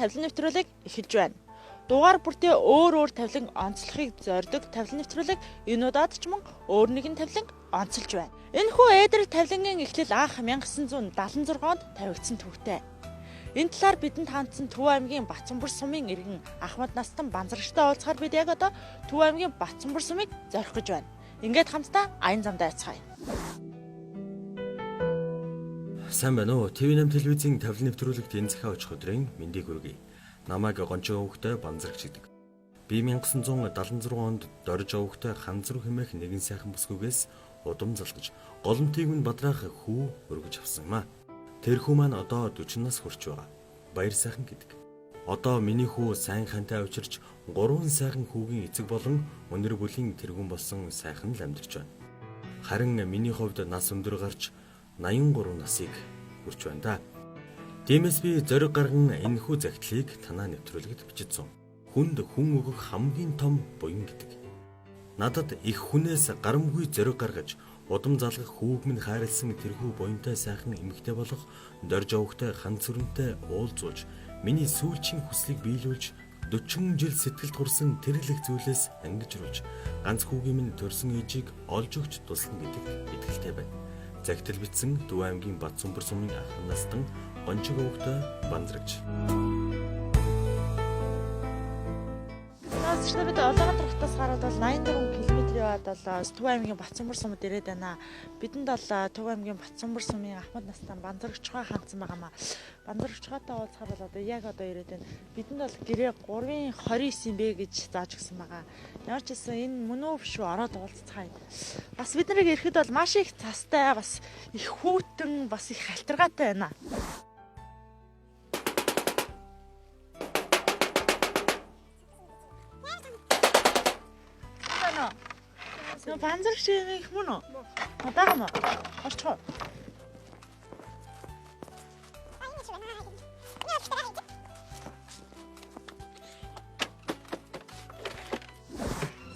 тавилан нэвтрүүлэг эхэлж байна. Дугаар бүртээ өөр тавилан онцлохыг зорддог тавилан нэвтрүүлэг энэ удаад ч мөн өөр нэгэн тавилан онцолж байна. Энэхүү эдэр тавилангийн эхлэл анх 1976 онд тавигдсан төвтэй. Энэ талаар бидэнд хандсан Төв аймгийн Бацанбөр сумын иргэн Ахмад Настан Банзарагчтай уулзахаар бид яг одоо Төв аймгийн Бацанбөр сумыг зорих гэж байна. Ингээд хамтдаа аян замдаа яцгаая. Сайн байна уу? ТV8 телевизийн тавилан нэвтрүүлэгт энэ захиа очих өдрийн мэндийг хүргэе. Намайг Гончоо өвгтэй Банзарагч гэдэг. Би 1976 онд Дорж өвгтэй Ханзруу хэмээх нэгэн сайхан бүсгүйгээс удам залгаж, голомтыг минь бадраах хүү өргөж авсан юм аа. Тэр хүү маань одоо 40 нас хүрч байгаа. Баяр сайхан гэдэг. Одоо миний хүү сайн хантай авчирч 3 сайхан хүүгийн эцэг болон өнөр бүлийн тэргүүн болсон сайхан л амьдарч байна. Харин миний хувьд нас өндөр гарч 83 насыг хүрч байна да. Тиймээс би зориг гарган энэхүү загтлыг танаа нэвтрүүлэгт бичсэн. Хүнд хүн өгөх хамгийн том буян гэдэг. Надад их хүнээс гарамгүй зориг гаргаж удам залгах хүүг минь хайрлсан тэрхүү буянтай сайхан эмэгтэй болох Дорж өвгтэй Ханцүрэнтэй уулзуулж миний сүүлчийн хүслийг биелүүлж 40 жил сэтгэлд хурсан тэрлэх зүйлээс ангижруулж ганц хүүгийн минь төрсөн ээжийг олж өгч туслана гэдэг итгэлтэй байна. Загтал бичсэн Төв аймгийн Бацанбөр сумын Ахмад Настан Гончоо өвгтэй Банзарагч. Бид Улаанбаатар хотоос гараад бол 84 км яваад бол Төв аймгийн Бацанбөр сумд ирээд байна. Бидэнд бол Төв аймгийн Бацанбөр сумын Ахмад Настан Банзарагчгаа хандсан байгаамаа. Банзарагчгаатай уулзахаар бол одоо яг ирээд байна. Бидэнд бол гэрээ 3-29 юм бэ гэж зааж өгсөн байгаа. Ямар ч гэсэн энэ мөн үү биш үү ороод уулзцгаая. Бас бид нарыг ирэхэд бол маш их цастай, бас их хүүтэн, бас их халтаргаатай байна. Банзарагч их мөн үү? Надаа мөн. Орчоо.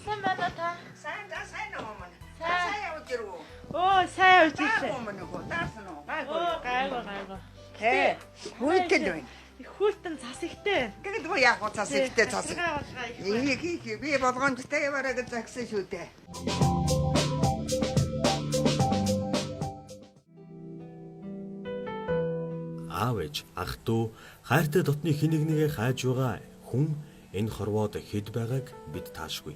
Сайн байна та? Сайн уу мөн. Сайн явж ирв үү? Оо, сайн явж ирсэн. Даасан уу? Гайгүй. Хүүтэл байна. Их хүүтэн цас ихтэй. Тэгэд гоо яах вэ цас ихтэй цас. Би болгоомжтой яваараа гэж загсан шүү дээ. Аав ээж, ах дүү, хайртай дотны хэнийг нэгэ хайж байгаа хүн энэ хорвоод хэд байгааг бид таашгүй.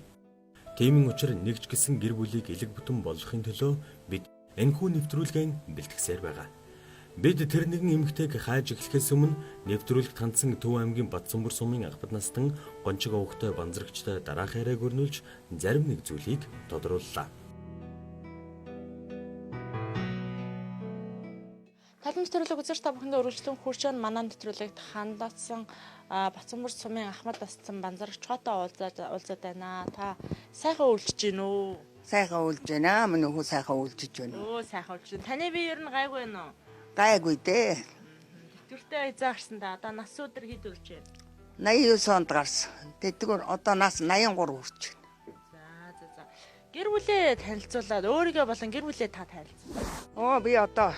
Тиймийн учраас нэгч гисэн гэр бүлийг элэг бүтэн болгохын төлөө бид энэхүү нэвтрүүлгийг бэлтгэсээр байгаа. Бид тэр нэгэн эмэгтэйг хайж эхлэхээс өмнө нэвтрүүлэгт хандсан Төв аймгийн Бацанбөр сумын Ахмад Настан Гончоо өвгтэй Банзарагчтай дараах яриаг өрнүүлж зарим нэг зүйлийг тодрууллаа. Талбай нэвтрүүлэг үзэж та бүхэндээ өргөжлөн хүрч байгаа манай нэвтрүүлэгт хандсан Бацанбөр сумын Ахмад Настан Банзарагчгаатай уулзаад байна. Та сайхан үйлчж гин үү? Сайхан үйлж байна. Мөн үү сайхан үйлчж байна. Оо, сайхан үйлчж. Таны бие ер нь гайгүй байна уу? Гайгүй дээ. Тэтгэвртэй эзаагсан да. Одоо нас өдөр хэд үлж байна? 89 онд гарсан. Тэтгэвэр одоо нас 83 хүрч байна. За. Гэр бүлээ танилцуулаад өөрийгөө болон гэр бүлээ та танилцуулъя. Би одоо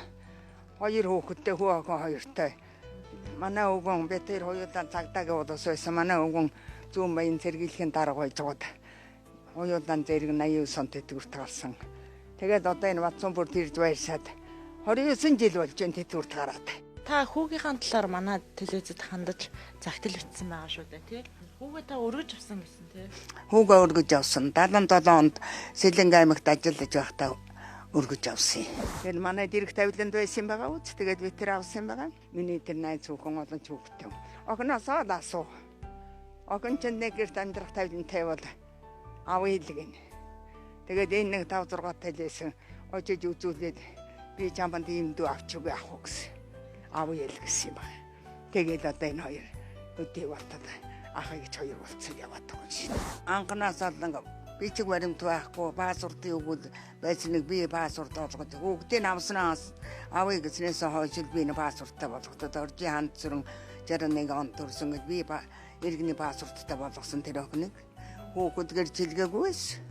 2 хүүхэдтэй хүү охин 2-тай. Манай өвгөн би тэр хоёудаа цагдаагийн удаас байсан. Манай өвгөн зүүн баян сэргийлэхийн дарга байж байгаад хоёудаа зэрэг 89 онд тэтгэврт гарсан. Тэгээд одоо энэ Бацанбөрд ирж байршаад 29 жил болж энэ тэтгэврт гараад. Та хүүгийнхаа талаар манай телевизэд хандаж загтал бичсэн байгаа шүү дээ, тий? Хүүгээ та өргөж авсан гэсэн, тий? Хүүгээ өргөж авсан. 77 онд Сэлэнг аймагт ажиллаж байхдаа өргөж авсан. Тэгээд манай дэрэг тавиланд байсан байгаа үз. Тэгээд би тэр авсан байгаа. Миний тэр найз хүүхэн олон ч хүүхдтэй. Охиноосоо ласуу. Охин ч нэг гэрт амьдрах тавилантай бол авъя хэлгэн. Тэгээд энэ нэг 5-6 талээсэн очиж үзүүлээд би чамд ийм дүү авч өгөө авах гэсэн. Авъя л гэсэн юм байна. Тэгээд одоо энэ хоёр өдөө батад ахыг ч хоёр болцсон яваад байгаа юм шиг. Анханаас л би чиг баримт байхгүй пассвортын өгвөл байсан нэг би пассворт олгоод хүүхдийн авснаас авъя гэснээс хойш би энэ пассворттай болгоход Доржийн Ханцүрэн 61 онд төрсөн гэж би иргэний пассворттай болгосон тэр охиныг хүүхэд гэр жилгээгүйс.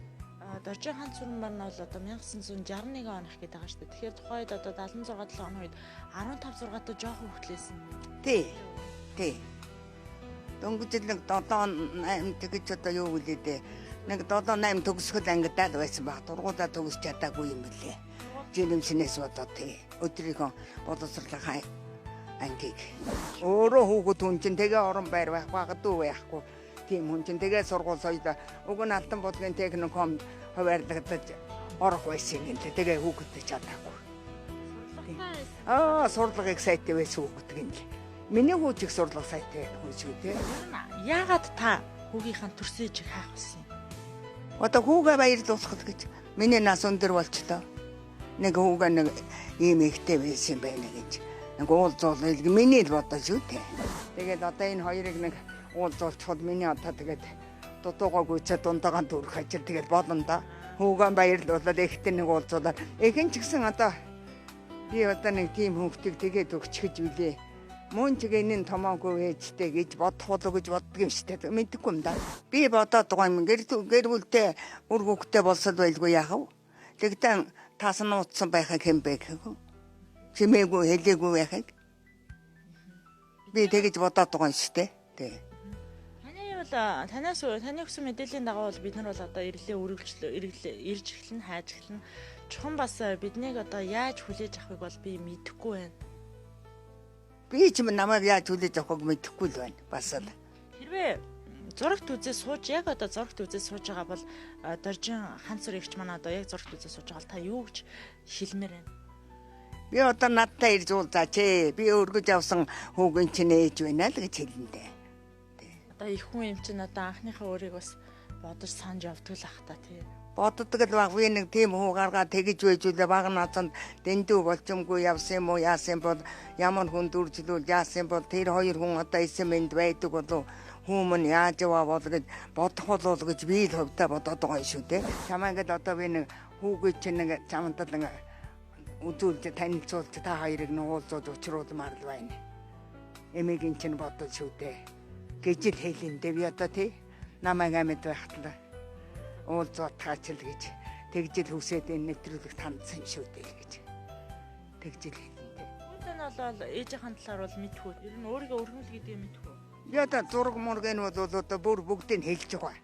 Доржийн Ханцүрэн маань бол одоо 1961 он их гээд байгаа шүү дээ. Тэгэхээр тухайд одоо 76 7 оны үед 15 6 та жоохон хөвтлээсэн. Тий. Дөнгөж нэг 7 8 тэгэж одоо юу гэлээ дээ. Нэг 7 8 төгсгөл ангидаад байсан баг. Тургуулаа төгсч чадаагүй юм бэлээ. Жирэмснээс бодоод тий. Өдрийнхөө боловсруулах ангийг. Өөрөө хүүхэд хүн чинь тэгээ орон байр байх багадгүй байхгүй. Тийм хүн чинь тэгээ сургууль соёлоо уг нь Алтан булгийн техникум хуваарлагдаж орох байсан юм л тэгээ хүүхэдтэй чадаагүй. Сурлагыг сайтай байсан хүүхэд гин л. Миний хүүч их сурлага сайтай хүн шүү дээ. Яагаад та хүүгийнхаа төрсөн ижиг хаах болсон юм? Одоо хүүгээ баяр дуусгах гэж миний нас өндөр болчлоо. Нэг хүүгээ нэг ийм ихтэй байсан юм байна гэж. Нэг уулзуул миний л бодож шүү дээ. Тэгээд одоо энэ хоёрыг нэг уулзуулчихвал миний одоо тэгээд дутуугаа гүйцээ дундаагаа дүүрэх ажил тэгээд болно да. Хүүгээ баярлуулаад ихтэй нэг уулзуулаад эхэн ч гэсэн одоо би одоо нэг тийм хүүхдийг тэгээд өгчихөж билээ. Мөн ч гэнийн томоогүй ээжтэй гэж бодох болоо гэж боддог юм шүү дээ. Мэдхгүй юм да. Би бодоод байгаа юм. Гэр бүлтэй үр хүүхдтэй болсод байлгүй яах вэ? Тэгтээ таасан утсан байхыг хэм бэ гэхүү. Чимээгүй хэлээгүй байхыг. Би тэгэж бодоод байгаа юм шүү дээ. Тэг. Таны өгсөн мэдээллийн дагуу бол бид нар бол одоо ирж эхлэн хайж эхлэн чухам бас биднийг одоо яаж хүлээж авахыг бол би мэдэхгүй байна. Би ч юм намайг яаж хүлээж авахыг мэдэхгүй л байна. Бас л. Хэрвээ зурагт үзээ сууж яг одоо зурагт үзээ сууж байгаа бол доржин ханц зүрэгч манай одоо яг зурагт үзээ сууж байгаа та юу гэж хэлмээр байна? Би одоо надтай ирж уулзаач ээ. Би өргөж авсан хүүгийн чинь ээж байна л гэж хэлэндээ. Одоо их хүн юм чинь одоо анхныхаа өөрийг бас бодож санаж явдаг л ах та тий. Боддог л баг би нэг тийм хүү гаргаа тэгэж байж үлээ баг наацанд дэндүү болчомгүй явсан юм уу яасан бол ямар хүн дүржлүүл яасан бол тэр хоёр хүн одоо эсэмэнд байдаг болов хүмүүс яаж яваа бол гэж бодох болов гэж би л хөвдө бодоод байгаа юм шүү дээ. Чамайг л одоо би нэг хүүгээ чинь нэг чамдад нэг үзүүлж танилцуулж та хоёрыг нуулзууд учруулмаар л байна. Эмээгийн чинь бодож шүү дээ. Гэж л хэлэндээ би одоо тий намайг амьд байхтлаа уулзуутгаач л гэж тэгжил хүсээд энэ нэвтрүүлэгт хандсан шүү дээ гэж тэгжил хэлэндээ. Үүнтэй нь бол ээжийнхэн талаар бол мэдхүү. Ер нь өөрийгөө өргөмөл гэдгийг мэдхүү. Би одоо зураг мургэн бол одоо бүр бүгдийг хэлж байгаа.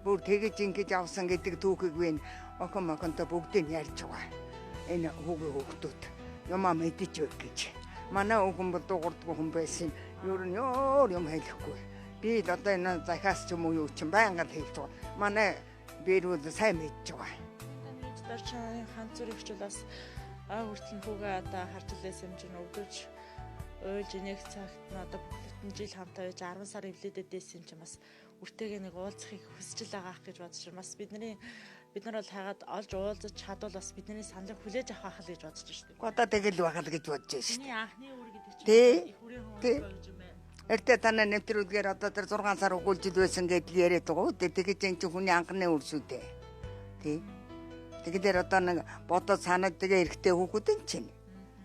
Бүр тэгэж ингэж авсан гэдэг түүхийг би охин мохонтой бүгдийг ярьж байгаа. Энэ хүүхдүүд юмаа мэдэж өг гэж. Манай охин бол дуурдгүй хүн байсан. Ер нь юм хэлэхгүй. Би одоо энэ захаас ч юм уу юу ч байнга л хэлж байгаа. Манай бэрүүд сайн мэдж байгаа. Нэг дорчин ханц зүрэгч бас хүртэл хүүгээ одоо харж илээс юм чинь өвдөж ойлж нэг цагт нь одоо бүхэлдэн жил хамтаа байж 10 сар эвлэдэд байсан юм чинь бас үртэйгээ нэг уулзахыг хүсэж л байгаа гэж бодож байна. Бас бид нар бол хайгаад олж уулзаж чадвал бас бидний саналыг хүлээж авах гэж бодож байна шүү дээ. Одоо тэгэл байгаа л гэж бодож байна шүү дээ. Миний анхны үр гэдэг чинь их хүрээ хүн гэж юм байна. Эртээ танаа нэвтрүүлгээр одоо тэр 6 сар өгүүлжил байсан гэдэл яриад байгаа үү? Тэгэж энэ чинь хүний анхны үр шүү дээ. Тий. Тэгэхээр одоо нэг бодоод санаад тэгээ эрэхтэй хүүхдэн чинь.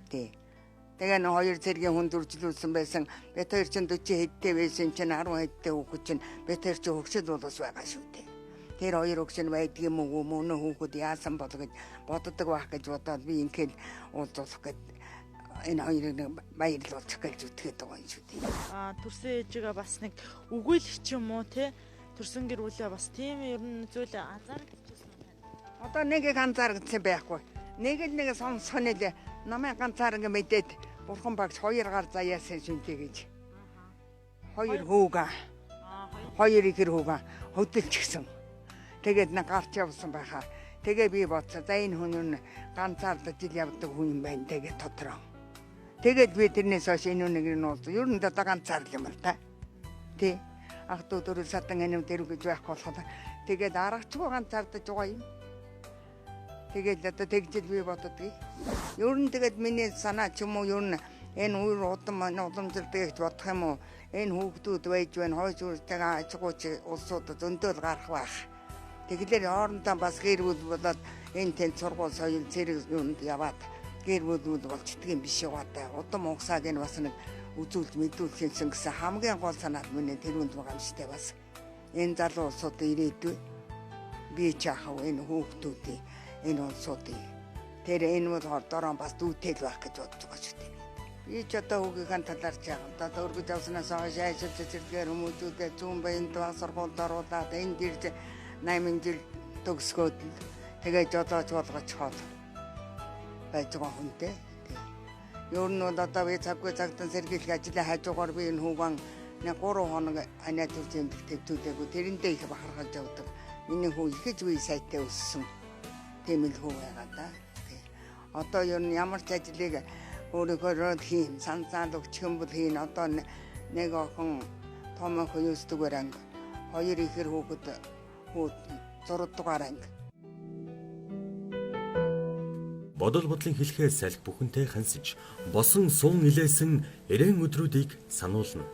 Тий. Тэгээ нэг 2 цэргийн хүн дүржлүүлсэн байсан. Бет 2 чинь 40 хэдтэй байсан чинь 10 хэдтэй хүүхэд чинь бет 2 чинь хөгшил болоос байгаа шүү дээ. Тэр 2 хөгшил байдаг юм уу мөн хүүхэд яасан бол гэж боддог байх гэж бодоод би ингээл уулзуулах гэдэг энэ хоёрыг баярлуулчих гэж үтгээд байгаа юм шүү дээ. Төрсөн ээжигээ бас нэг өгөөлөх ч юм уу те төрсөн гэр бүлээ бас тийм ер нь зүйл анзаарчихсан юм байна. Одоо нэг их анзаарчихсан байхгүй. Нэг л нэг сонсох нь л намайг ганцаар ингэ мэдээд бурхан багш 2 гар заяасан шинтэй гэж. 2 хүүгээ. 2 ихэр хүүгээ хөдөлчихсэн. Тэгээд нэг гарч явсан байхаа. Тэгээ би бодсон. За энэ хүн нь ганцаардаж ил явдаг хүн юм байна тэгээд тодроо. Тэгээд би тэрнээс хойш энэ нэг нь уулз. Ер нь одоо ганцаар юм л та. Тий. Ах トゥ дөрөв садан энэ дээр гэж байх болохоор тэгээд аргачгүй ганцаардаж байгаа юм. Тэгээд одоо тэгжил би боддгийг. Ер нь тэгээд миний санаа ч юм уу ер нь энэ үр удам уламжлалтай гэж бодох юм уу? Энэ хүүхдүүд байж байна. Хойш үртэйгээ ачгууч улсууд зөндөөл гарах байх. Тэгэлэр хоорондоо бас гэр бүл болоод энэ тэн сургууль соёл зэрэг юунд яваад гэр бүл болчдөг юм биш байгаа та. Удам угсааг энэ бас нэг үзүүлж мэдүүлсэн гэсэн хамгийн гол санаад миний тэрүүнд байгаа юм штэ бас. Энэ залуу улсууд ирээдүй би чаахав энэ хүүхдүүдийн энэ улсуудын тэр энэ бол хордороо бас дүүтэл байх гэж бодож байгаа шүү дээ. Би ч одоо хүүгийнхээ талаарч байгаа. Одоо өргөж авснаас хойш ажил цэцэрлэгээр хүмүүжүүдээ зүүн баянд баг сургуульд оруулаад энд ирж 8 жил төгсгөөд тэгээд жолооч болгоч хол байж байгаа хүнтэй. Ер нь бол одоо би цаггүй цагтан сэргийлэх ажлаа хажуугаар би энэ хүүган 3 хоног анаа төрж юмдаг төвтүүлээгүй тэрэндээ их бахархаж явдаг. Миний хүү ихэж үе сайтай өссөн. Тийм л хүү байгаа да. Одоо ер нь ямар ч ажлыг өөрөөр хийн, санаанд өгчих юм бол хийн. Одоо нэг охин том охин 9 дугаар анги, 2 ихэр хүүхэд 6 дугаар анги. Бодол бодлын хэлхээ салхи бүхэнтэй хансаж, босон сун илээсэн эрээн өдрүүдийг сануулна.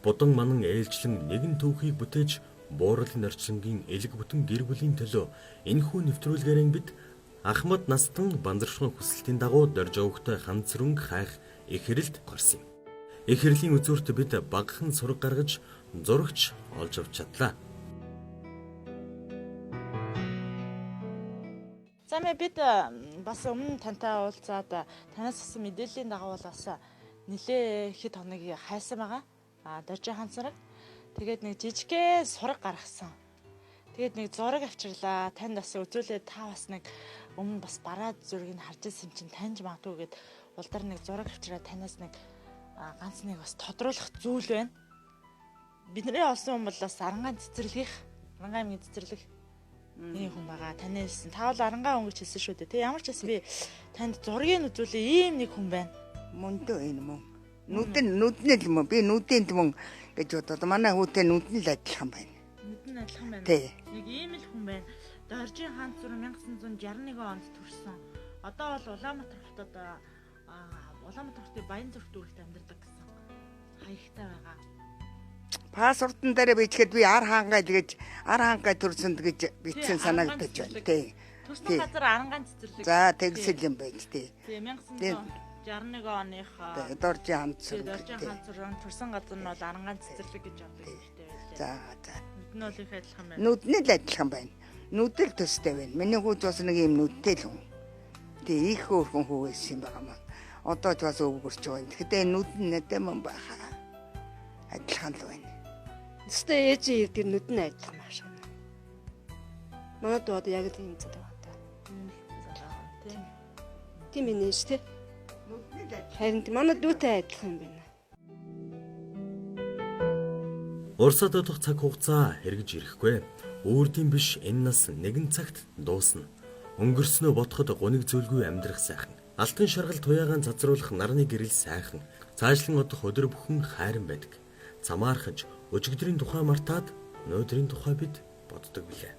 Будан манан ээлжлэн нэгэн түүхийг бүтээж, бууралын орчингийн элэг бүтэн гэр бүлийн төлөө энэхүү нэвтрүүлгээрэн бид Ахмад Настан Банзарчхан хүсэлтийн дагуу дорж өгөхтэй ханц сүрэнг хайх эхрэлд гарсан юм. Эхрлийн үзүүрт бид багахан сураг гаргаж зурагч олж авч чадлаа. За бид бас өмнө тантай уулзаад танаас авсан мэдээллийн дагуу бас нэлээ хэд хоног хайсан байгаа. Доржийн хаан сураг. Тэгээд нэг жижигхэн сураг гаргасан. Тэгээд нэг зураг авчирлаа. Танд бас үзүүлээд та бас нэг өмнө бас бараад зургийг харж ирсэн чинь таньж магадгүй гээд улдар нэг зураг авчираа танаас нэг ганц нэг бас тодруулах зүйл байна. Бидний олсон юм бол бас Арангаан цэцэрлэгийнх, Арангаан аймгийн цэцэрлэг ийм хүн байгаа. Таны хэлсэн. Та бол Арангаан өнгөч хэлсэн шүү дээ. Тэг ямар ч байсан би танд зургийг үзүүлээ ийм нэг хүн байна. Мөндөө энэ мөн. Нүднэл юм уу? Би нүдэнд мөн гэж бодоод манай хүүтэй нүдэн л адилхан байна. Нүдэн адилхан байна. Нэг ийм л хүн байна. Доржийн хаан зүр 1961 онд төрсөн. Одоо бол Улаанбаатар хотод Улаанбаатар хотын Баян зүрх дүүрэгт амьдардаг гэсэн хаягтай байгаа. Пассвортон дээр бичгээд би ар хаангаа төрсөнд гэж бичсэн санагдаж байна. Тий. Төрсөн газар Арангаан цэцэрлэг. За тэгсэл юм байж тий. Тий 1961 оных Доржийн хаан зүр. Доржийн хаан зүр төрсөн газар нь бол Арангаан цэцэрлэг гэж одоо хэлтэй байлаа. За. Нүдэн бол их адилхан байна. Нүдэн л адилхан байна. Нүдэл төстэй байна. Миний хүү ч бас нэг юм нүдтэй л хүн. Тий их хөөрхөн хүү байсан юм байгаа маа. Одоо ч бас өвгөрч байгаа. Тэгэхдээ нүдэн надад мөн баха. Адилхан л байна. Өстэй ээж тэр нүдэн адилхан маш байна. Манайд одоо яг л юм зүйл байна та. Тийм ээ шүү дээ. Харин манай дүүтэй адилхан юм байна. Урсад одох цаг хугацаа эргэж ирэхгүй. Өөрдийн биш энэ нас нэгэн цагт дуусна. Өнгөрснөө ботход гуниг зүйлгүй амьдрах сайхан. Алтан шаргал туяагаан цацруулах нарны гэрэл сайхан. Цаашлан одох өдөр бүхэн хайран байдаг. Цамаархаж өчигдрийн тухай мартаад нөөдрийн тухай бид боддог билээ.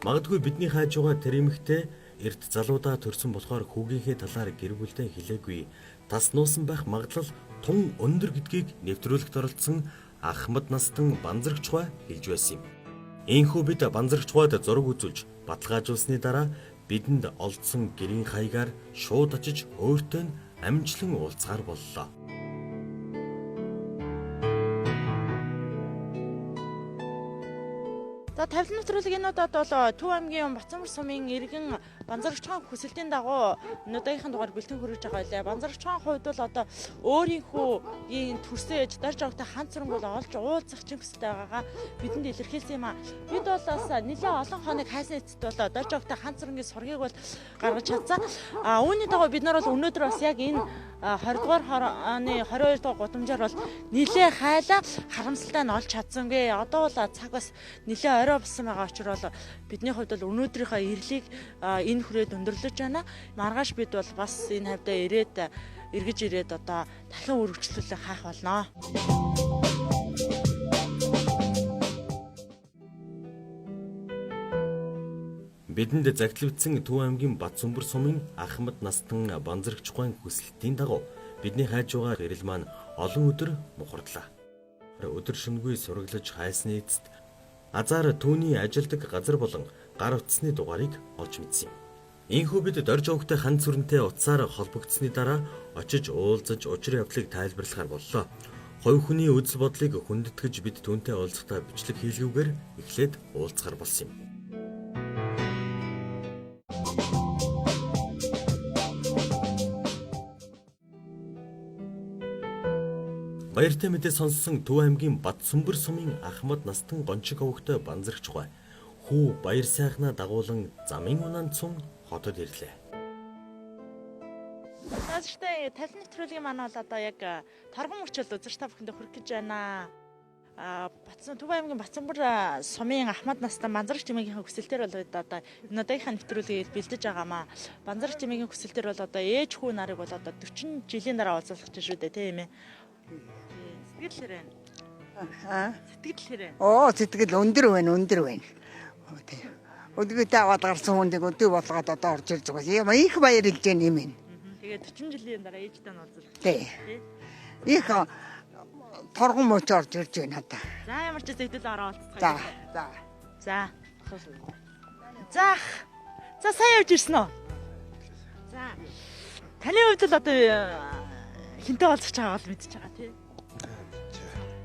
Магадгүй бидний хайж байгаа тэр эмэгтэй эрт залуудаа төрсөн болохоор хүүгийнхээ талаар гэр бүлдээ хэлээгүй. Тас нуусан байх магадлал тун өндөр гэдгийг нэвтрүүлэхт оролцсон Ахмад Настан Банзарчхуй хэлж байсан юм. Ийхүү бид Банзарчхуйд зураг үзүүлж баталгаажуулсны дараа бидэнд олдсон гэрийн хаягаар шууд очиж өөртөө амжилан уулзгаар боллоо. За 50 нэвтрүүлэг энэ удаад бол Төв аймгийн Бацамбар сумын иргэн Банзарчхан хүсэлтийн дагуу өнөөдрийнхэн дугаар бэлтгэн хүргэж байгаа байлаа. Банзарчхан хувьд бол одоо өөрийнхөө төрсөн ээж дорж авахтай хаан цэрэнг бол олж уулзах чинь хүсэлтэй байгаагаа бидэнд илэрхийлсэн юм аа. Бид бол бас нэлээд олон хоног хайсан эцэст бол дорж авахтай хаан цэрэнгийн сургийг бол гаргаж чадсан. Үүний дагуу бид нар бол өнөөдөр бас яг энэ 20 дугаар оны 22 дугаар гудамжаар бол нэлээд хайлаа харамсалтай нь олж чадсангүй. Одоо бол цаг бас нэлээд орой болсон байгаа учраас бидний хувьд бол өнөөдрийнхөө ирлийг энэ хүрээд өндөрлөж байна. Маргааш бид бол бас энэ хавьдаа эргэж ирээд одоо дахин үргэлжлүүлэх хайх болно. Бидэнд загтлагдсан Төв аймгийн Бацамбар сумын Ахмад Настан Банзарчхуйн хүсэлтийн дагуу бидний хайж байгаа гэрэл маань олон өдөр мухардлаа. Өдөр шөнөгүй сураглаж хайсны эцэст азар түүний ажилдаг газар болон гар утасны дугаарыг олж мэдсэн юм. Ийхүү бид дорж өгөхтэй хан сүрэнтэй утсаар холбогдсны дараа очиж уулзаж учир явдлыг тайлбарлахаар боллоо. Хувь хүний үзэл бодлыг хүндэтгэж бид түүнтэй уулзахдаа бичлэг хийлгүүгээр эхлээд уулзахаар болсон юм. Баяртай мэдээ сонссон Төв аймгийн Батсүмбэр сумын Ахмад Настан гончиг овогтой банзрагч гуай хүү баяр сайхнаа дагуулan замын унаанд цун хотод ирлээ. Нааштай талын нэвтрүүлгийн маань бол одоо яг торгон мөчөл үзэж та бүхэндээ хүрэх гэж байна. Төв аймгийн Батсүмбэр сумын Ахмад Настан банзрагч тэмээгийн хүсэлтээр бол одоо энэ удаагийнхаа нэвтрүүлгийг бэлдэж байгаамаа. Банзрагч тэмээгийн хүсэлтээр бол одоо ээж хүү нарыг бол одоо 40 жилийн дараа уулзах гэж шүү дээ, тийм ээ. Сэтгэл хэрэг. Сэтгэл хэрэг. Сэтгэл өндөр байна. Өдгөдөө аваад гарсан хүнийг өдөө болгоод одоо орж ирж байгаа. Их баярлж байна юм ээ. Тэгээд 40 жилийн дараа ээжтэй нь уулзах. Тий. Их торгон мөч орж ирж байна одоо. За ямар ч зүйл ороо уулзах. За. За сайн явж ирсэн үү? За. Таны хувьд л одоо хинтээ уулзах чагаа бол мэдчихэж байгаа тий.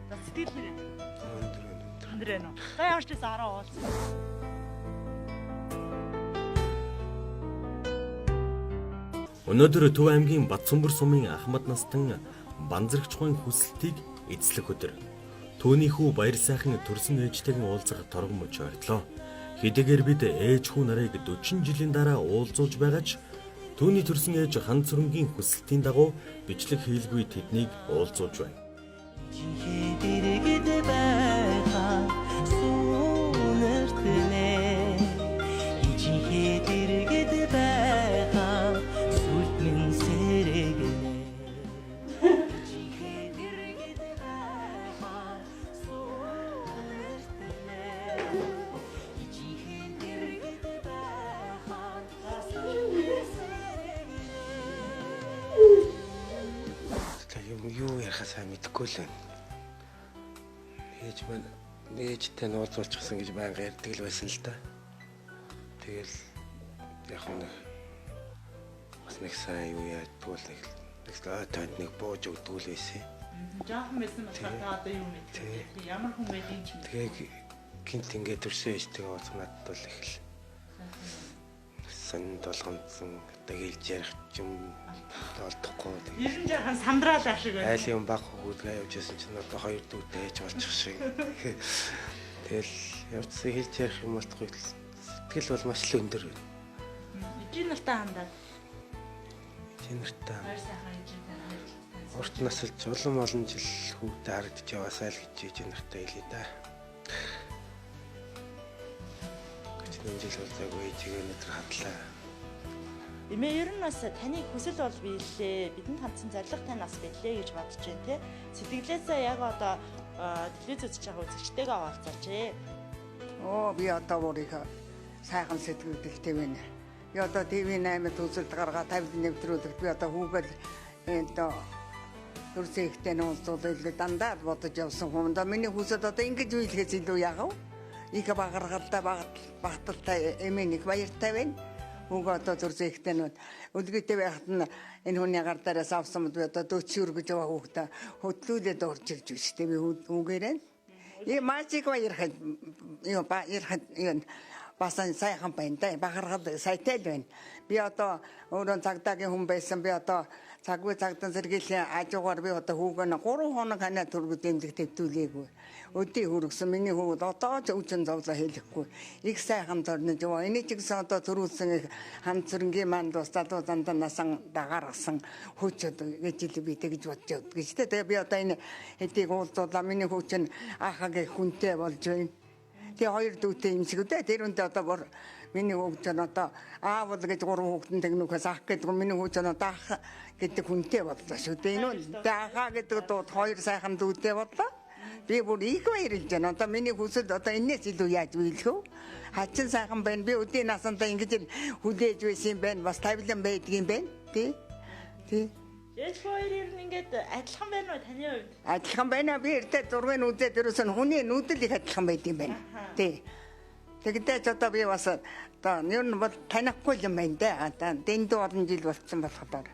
За сэтгэл нэр. Өндөр байна уу? За ямар ч зүйл ороо уулзах. Өнөөдөр Төв аймгийн Батсүмбэр сумын Ахмад Настан банзрагч гуайн хүсэлтийг эзлэх өдөр. Төвний хүү баяр сайхан төрсөн ээжтэйг уулзах торгон мөч ойтлоо. Хэдийгээр бид ээж хүү нарыг 40 жилийн дараа уулзуулж байгаа ч түүний төрсөн ээж хан цүрэнгийн хүсэлтийн дагуу бичлэг хийлгүй тэднийг уулзуулж байна. Юу ярихаа мэдэхгүй л байна. Ээжтэй нь уулзуулчихсан гэж байнга ярьдаг л байсан л да. Тэгэл яг бас нэг сайн юу яадгүй л нэг танд нэг бууж өгдөг л байсан. Жаахан байсан болохоор одоо юу мэдээ. Ямар хүн байдгийг ч мэдээ. Тэгээ гинт ингээд төрсөн ээжтэйгээ уулзах надад бол их л сан долгонцсон дэгэлж ярих юм олдохгүй. Ер нь жаахан сандраал ашиг байна. Айлын баг хөгөөдгөө явж байсан чинь одоо хоёр дүүтэй ээж болчих шиг. Тэгэл явцсан хэлж ярих юм болтгүй сэтгэл бол маш л өндөр байна. Эжийн нартай хандаад. Эжийн нартай. Баяр сайхан эжийнтэй харилцагтай. Урт насалж олон жил хүүхдээ харагдаж яваасаа л гэж эжийн нартай хэлээ да. Энэ жил бол яг ээжигээ өнөдр хадлаа. Эмээ ер нь бас таны хүсэл бол биелээ. Бидэнд хандсан зориг тань бас биелээ гэж бодож байна те. Сэтгэлээсээ яг одоо телевиз үзэж байгаа үзэгчтэйгээ уулзаач ээ. Би одоо өөрийнхөө сайхан сэтгэлдэлтэй байна. Би одоо ТV8-д үзэлт гаргаад 50 нэвтрүүлэгт би одоо хүүгээл төрсөн ихтэй нь уулзуулаад дандаа бодож явсан хүн. Миний хүсэл одоо ингэж үйлхээс илүү яах вэ? Их багаргалтай багталтай эмэнийг баяртай байна. Уг одоо төрсөн ихтэй нь өдгөдөө байхад нь энэ хүний гар дээрээс авсан мэт одоо дөөчөр гэж байгаа хүүхдээ хөдлүүлээд орж ирж байна шүү дээ. Би үгээрээ. Маачиг баярхад басан сайхан байна да. Багаргал сайтай л байна. Би одоо өөрөө цагдаагийн хүн байсан. Би одоо цаггүй цагдан сэргийлэн ажуугаар би одоо хүүгэн 3 хоног ханаа төргөд эмзэг төвтүүлээгүй. Өдий хүргэсэн миний хүүд одоо ч өвчин зовлоо хэлэхгүй. Их сайхан зорнож яваа. Эний ч гэсэн одоо төрүүлсэн хан цэрэнгийн манд бас залуу занданасан дагаргасан хүүчүүд гэж би тэгж бодож явд гэж тэ. Тэгээ би одоо энэ хэдийг уулзуулаа. Миний хүүч нь ахагийн хүнтэй болж байна. Тэгээ хоёр дүүтэй имсгүүдээ тэр үнтэй одоо миний хүүч нь одоо аав бол гэж 3 хүүхдэн тэгнүүхээс ах гэдэг миний хүүч нь одоо ах гэдэг хүнтэй боллоо шүү дээ. Энэ ахаа гэдэг дууд хоёр сайхан дүүтэй боллоо. Би бүр их баярлж байна. Одоо миний хүсэл одоо энэс илүү яаж биелэх вэ? Хачин сайхан байна. Би өдийн насандаа ингэж хүлээж байсан юм байна. Бас тавилан байдгийн байна. Тий. Ээж хоёр ер нь ингээд адилхан байна уу таны хувьд? Адилхан байна. Би эртээ зургийг үзээд ерөөсөн хүний нүдэл их адилхан байд юм байна. Тий. Тэгдэж одоо би бас одоо ер нь бол танихгүй юм байна да. Одоо дэндүү олон жил болсон болохоор.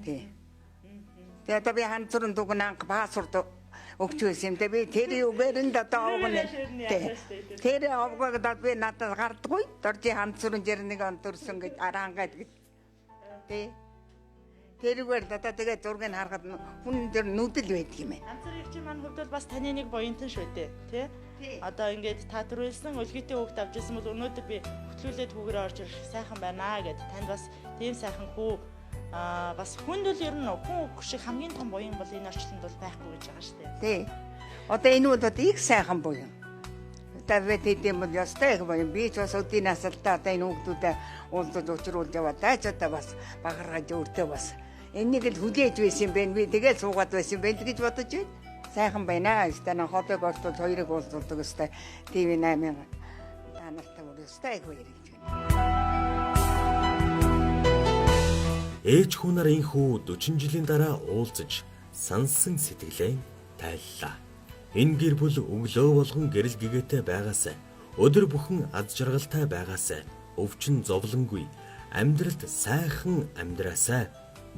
Тий. Тэгээ одоо би хан цэрэн дугн анх пассворд өгч байсан юм. Би тэр үгээр нь одоо өгнө. Тэр овгоод би надад гардаггүй. Доржи хан цэрэн жирнэг он төрсөн гэж араангаад гэж. Тий. тэрүүгээр одоо тэгээ зургийг харахад хүн дээр нүдэл байдаг юм ээ. Ганцар их чинь маань хувьд бол бас таны нэг буянтан шүү дээ. Тэ? Одоо ингээд та түрүүлсэн өлгийтэй хүүхд авч ирсэн бол өнөөдөр би хөтлүүлээд хүүгээрээ орж ирэх сайхан байна гэд танд бас тийм сайхан хүү бас хүнд бол ер нь хүн шиг хамгийн том буян бол энэ орчлонд бол байхгүй гэж байгаа шүү дээ. Тий. Одоо энэ удаад их сайхан буян. Тавэт хэдэм бол ястай их буян. Би ч бас өдийн насалтаа одоо энэ хүүхдүүдэд уулзаж учруулж яваа. Дайчаа бас багаргаж өөртөө бас энийг л хүлээж байсан юм байна. Би тэгээд суугаад байсан юм байна гэж бодож байна. Сайхан байна. Стана хотог болтол хоёрыг уулзуулдаг өстэй. ТV8 та нартай өрөөстэй их баяр гэж байна. Ээж хүн нар энхүү 40 жилийн дараа уулзаж сансан сэтгэлээ тайллаа. Энэ гэр бүл өглөө болгон гэрэл гэгээтэй байгаасай, өдөр бүхэн аз жаргалтай байгаасай, өвчин зовлонгүй, амьдралд сайхан амьдраасай.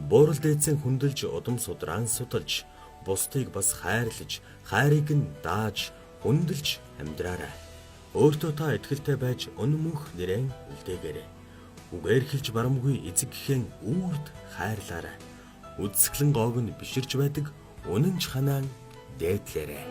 Буурал дээдсэн хүндэлж удам судран судалж, бусдыг бас хайрлаж, хайрыг нь дааж, хүндэлж амьдраарай. Өөртөө та итгэлтэй байж өнөмөх нэрэн үлдээгээрэй. Үгээр хэлж барамгүй эзэг гэхэн үрд хайрлаарай. Үдсгэлэн гоог нь биширж байдаг үнэн ч ханаан дээдлээрэй.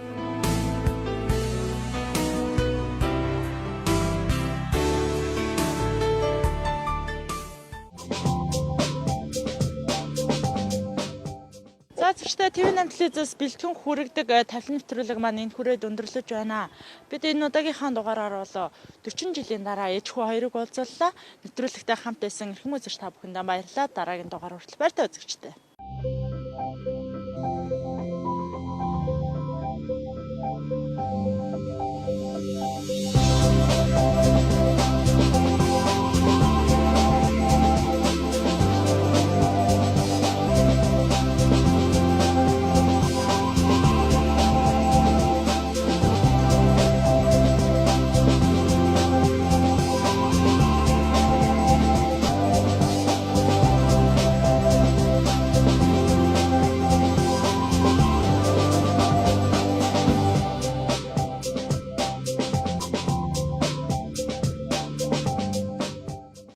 За зөвштэй ТV8 телевизээс бэлтгэн хүрэгдэг тавилан нэвтрүүлэг маань энэ хүрээд өндөрлөж байна. Бид энэ удаагийнхаа дугаараар бол 40 жилийн дараа ээж хүү хоёрыг уулзууллаа. Нэвтрүүлэгтэй хамт байсан эрхэм үзэгч та бүхэндээ баярлалаа. Дараагийн дугаар хүртэл баяртай үзэгчтэй.